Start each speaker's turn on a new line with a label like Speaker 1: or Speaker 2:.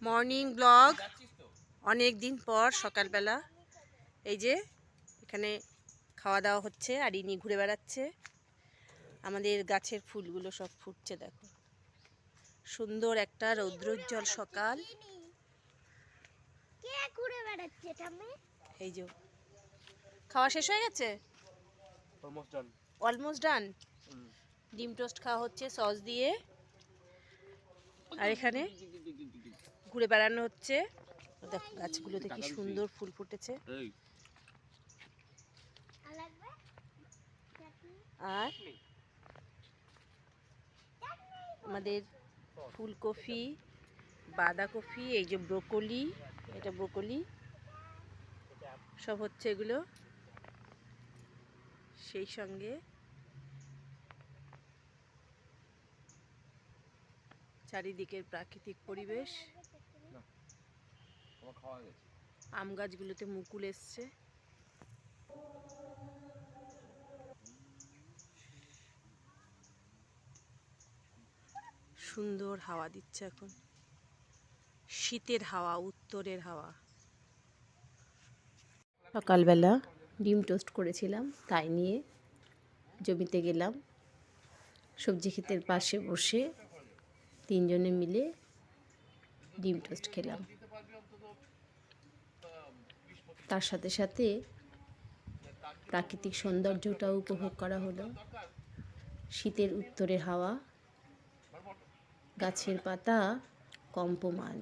Speaker 1: Morning blog. অনেক দিন পর সকালবেলা এই যে এখানে খাওয়া দাওয়া হচ্ছে আর ইনি ঘুরে বেড়াচ্ছে। আমাদের গাছের ফুলগুলো সব ফুটছে, দেখো সুন্দর একটা রৌদ্রোজ্জ্বল সকাল। এই যে খাওয়া শেষ হয়ে গেছে, অলমোস্ট ডান। ডিম টোস্ট খাওয়া হচ্ছে সস দিয়ে, আর এখানে ঘুরে বেড়ানো হচ্ছে। দেখো গাছগুলোতে কি সুন্দর ফুল ফুটেছে। আর আমাদের ফুলকপি, বাঁধাকপি, এই যে ব্রোকলি, এটা ব্রোকলি সব হচ্ছে এগুলো। সেই সঙ্গে চারিদিকের প্রাকৃতিক পরিবেশ। আম গাছগুলোতে মুকুল এসছে। সুন্দর হাওয়া দিচ্ছে এখন, শীতের হাওয়া, উত্তরের হাওয়া। সকালবেলা ডিম টোস্ট করেছিলাম, তাই নিয়ে জমিতে গেলাম। সবজি ক্ষেতের পাশে বসে তিনজনে মিলে ডিম টোস্ট খেলাম। তার সাথে সাথে প্রাকৃতিক সৌন্দর্যটাও উপভোগ করা হলো। শীতের উত্তরের হাওয়া, গাছের পাতা কম্পমান।